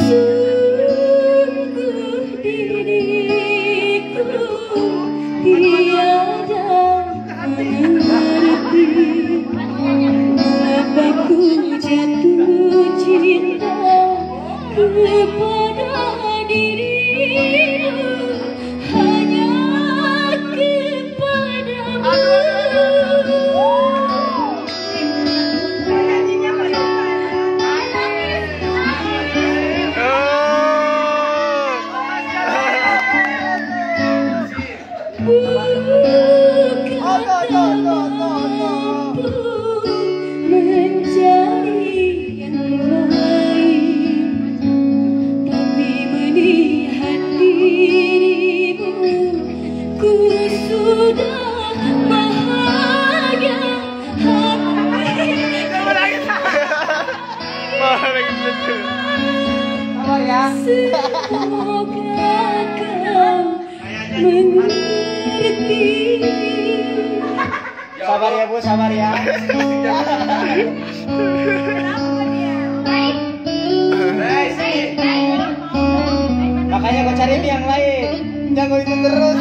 Sungguh diriku tiada mengerti mengapa ku jatuh cinta kepada dirimu, hanya kepadamu. Bukan mampu mencari yang lain, tapi melihat dirimu ku sudah bahagia hati. Semoga kau mengerti. Sabar ya Bu, sabar ya. Makanya gue cari yang lain, jangan itu terus.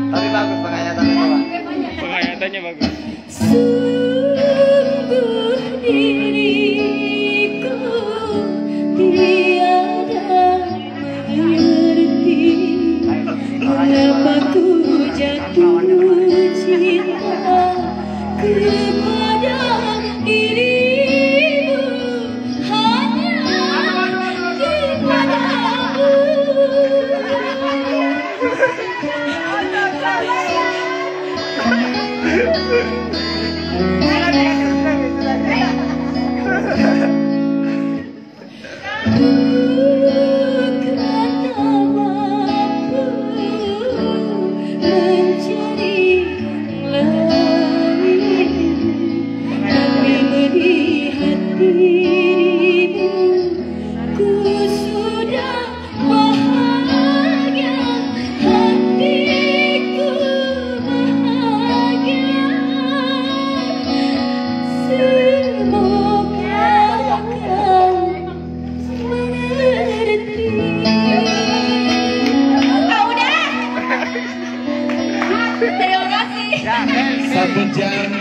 Tapi bagus penghayatannya, Pak. Penghayatannya bagus. Sungguh diriku tiada mengerti mengapa ku jatuh cinta kepada dirimu, hanya kepadamu.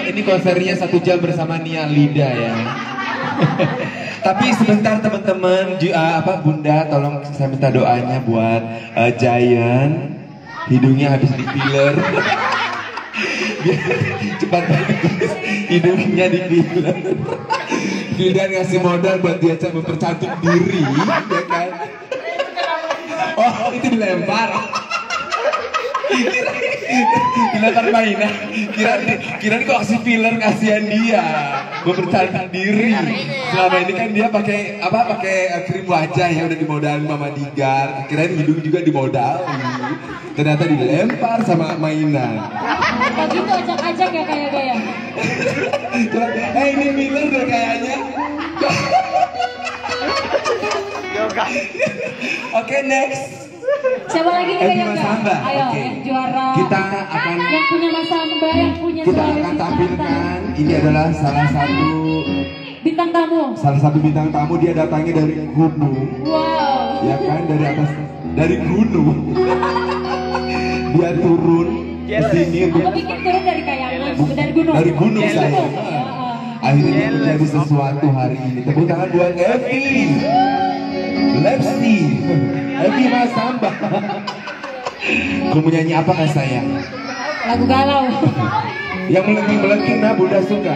Ini konsernya 1 jam bersama Nia Lida ya. Tapi sebentar teman-teman, Bunda tolong saya minta doanya buat Giant, hidungnya habis di filler. Biar cepat bagus, hidungnya di filler. Vildan ngasih modal buat dia mempercantik diri, ya kan? Oh itu dilempar. Dilempar mainan. Kira kok kasih filler, kasihan dia mempercantik diri. Selama ini kan dia pakai krim wajah ya, udah dimodalin Mama Digar. Kirain hidung juga dimodalin. Ternyata dilempar sama mainan. Kayak gitu acak-acak ya kayak gaya. Ini filler deh kayaknya. Oke, next. Siapa lagi nih yang Masamba. Ayo, Okay. yang juara. Kita akan yang punya Masamba, yang punya kita suara akan Sultan. tampilkan. Ini adalah salah bintang tamu. satu bintang tamu, dia datangnya dari gunung. Wow. Ya kan, dari gunung. Dia turun ke sini untuk Aku pikir turun dari kayangan, dari gunung. Dari gunung saya. Ya. Akhirnya terjadi sesuatu hari ini. Tepuk tangan buat Evi, Lepsi, Evi Masamba. Kau mau nyanyi apa kan sayang? Lagu galau. Yang melengking-melengking, nah Bunda suka.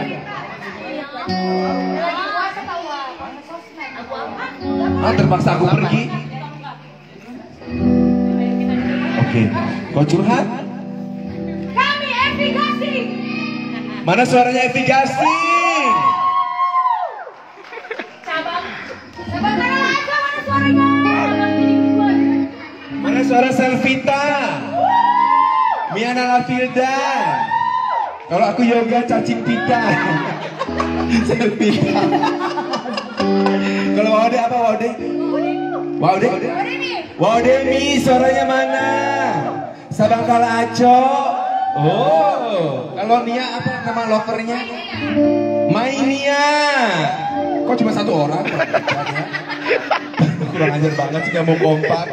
Terpaksa aku pergi. Oke, kau curhat? Kami Evi Gasing. Mana suaranya Evi Gasing? Cabang mana aja, mana suaranya? Mana suara Selvita? Miana Lafilda. Kalau aku yoga cacing pita. Selvita. Kalau Waude apa Waude? Waude? Waudemi, suaranya mana? Sabangkala Aco. Oh, kalau Nia apa nama lovernya? Mainia. Kok cuma satu orang? Kurang ajar banget sih, nggak mau kompak.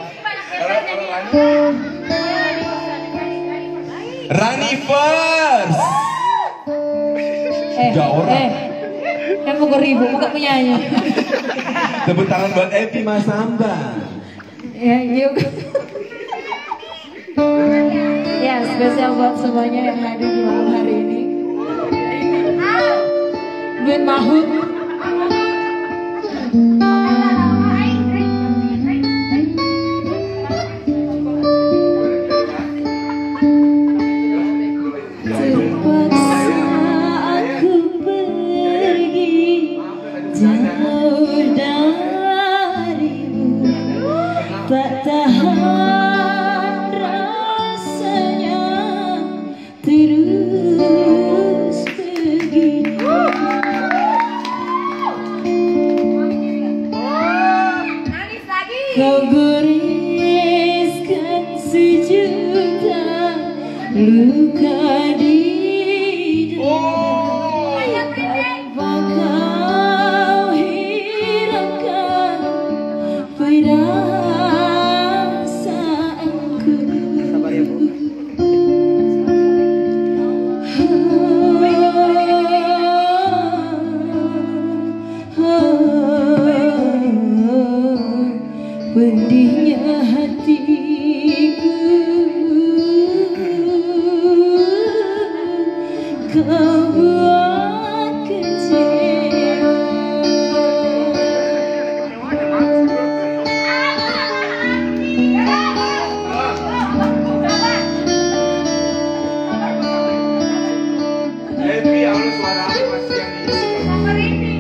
Rani first. Tiga orang. Kan mau ribu, bukan penyanyi. Tepuk tangan buat Evi Masamba. Ya, yuk. Ya, spesial buat semuanya yang hadir di malam hari ini. Duit Mahut. Tak tahan rasanya terus begini. Nangis lagi. Kau goreskan sejuta luka di dada tanpa kau hiraukan perasaanku. Sabar ya, Bu. Pedihnya hatiku, kau buat kecewa. Evi, aku suara aku masih yang ini.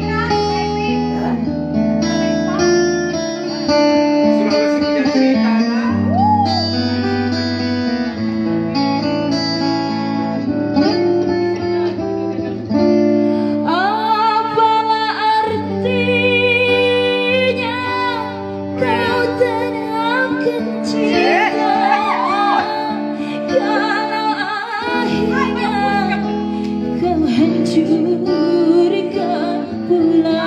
Sulawesi punya cerita, nak. Apalah artinya kau tanamkan cinta kalau akhirnya kau hancurkan pula.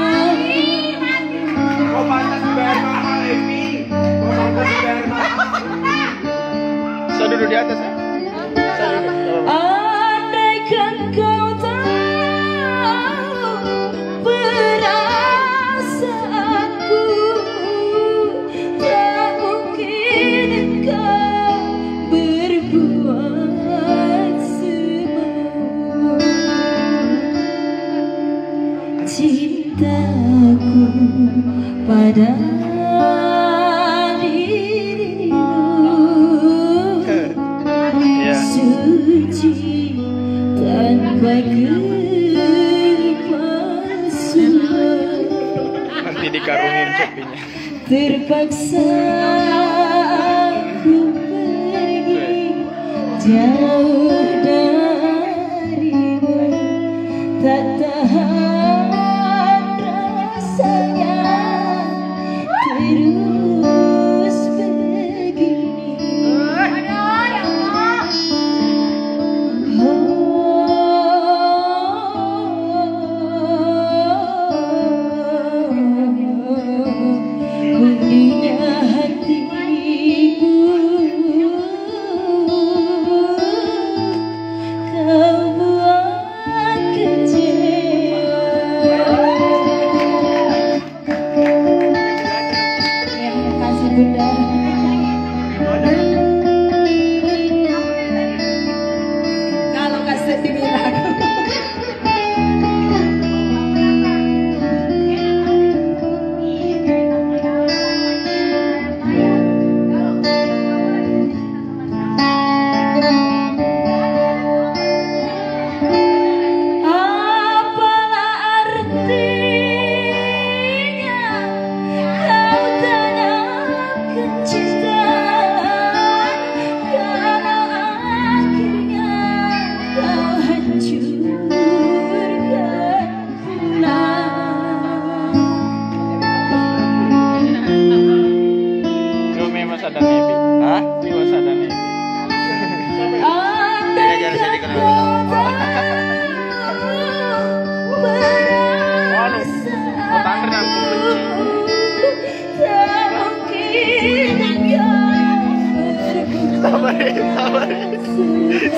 Kau pantas dibayar mahal, Evi. Kau pantas dibayar mahal. Saya duduk di atas ya. Saya duduk. Andaikan kau tahu perasaanku, tak mungkin kau berbuat semau. Cintaku pada dirimu Iya. suci tanpa kepalsuan. Nanti dikarungin cepinya. Terpaksa aku pergi jauh darimu, tak tahan rasanya terus begini. Pedihnya hatiku,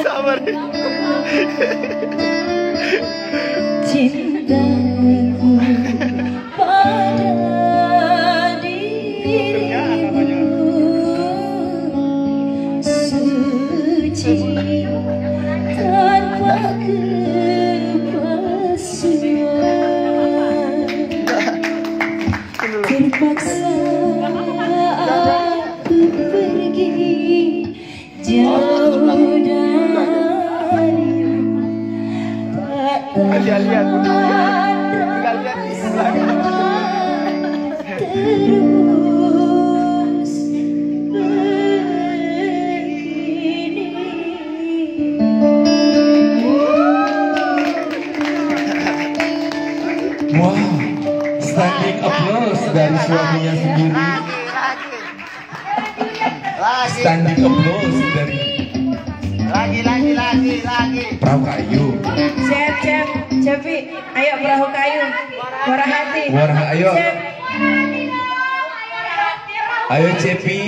Sabar. Cintaku pada dirimu suci tanpa kepalsuan. Terpaksa aku pergi jauh darimu. Lihat. Terus begini. Wow, standing applause dari suaminya sendiri. Standing applause dari Lagi. perahu kayu. Cep, Cepi, ayo perahu kayu, warah hati. Warah, ayo. Cep. Ayo Cepi.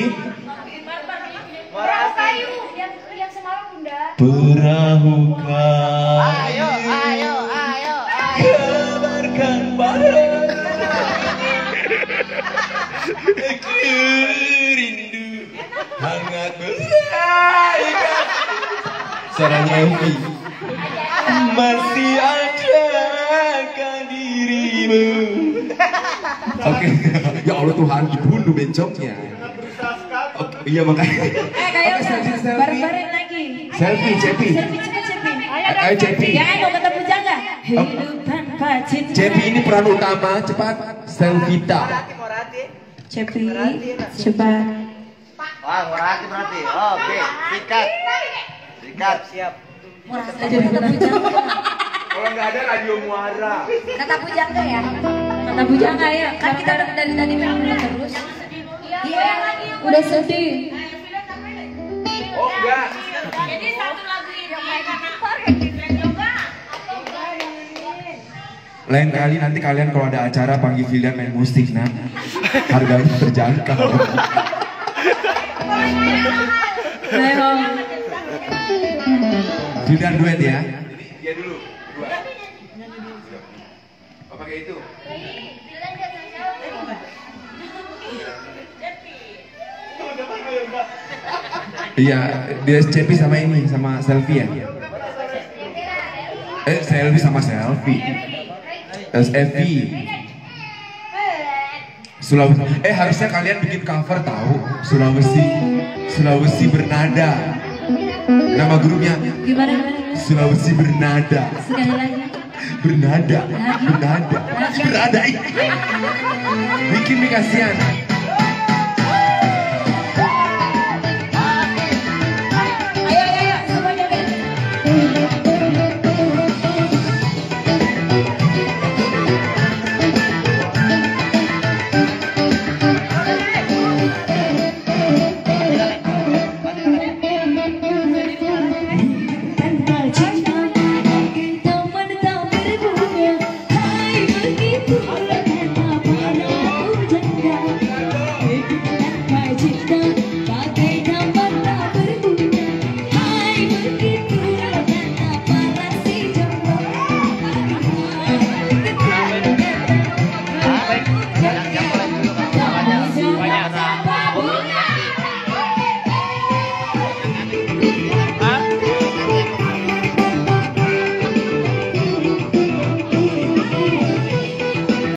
Perahu kayu yang semalam Bunda. Perahu kayu. Ayo. Kabarkan padaku. Aku rindu hangat berlaikan. Suaranya Evi. Masih adakah dirimu? Oke, ya Allah Tuhan, dibunuh bencongnya. Oke, iya makanya. Kayak selfie. bareng-bareng lagi. Selfie, Cepi. Selfie cepet Cepi. Ayo Cepi. Ya, mau ketemu jaga. Hidup tanpa cinta. Cepi ini peran utama, cepat. Selvita. Cepi, cepat. Wah, berarti. Oke, sikat. Siap. Aja ketemu jaga. Kalau nggak ada radio muara. Kata pujangga ya. Kata bujangga ya. Kan kita dari tadi memang terus. Iya, Udah sedih. Oh enggak. Jadi satu lagu yang mereka target juga. Lain kali nanti kalian kalau ada acara panggil Filian main musik nah. Harganya terjangkau. Ayo. Filian duet ya. Dia dulu. Dua. Oh pakai itu. Iya, dia Cepi sama ini, sama selfie ya. Selfie sama selfie. SFV. Sulawesi. Harusnya kalian bikin cover tahu. Sulawesi Bernada. Nama grupnya Gimana? Sulawesi Bernada. Sekali lagi. Bernada. Bikin nih kasihan. Ayo, semuanya band. Tanpa cinta, teman tak berbunga. Hai begitu tanpa panah pujangga. Tanpa cinta, bagai teman tak berbunga. Hai begitu tanpa panah si jamba.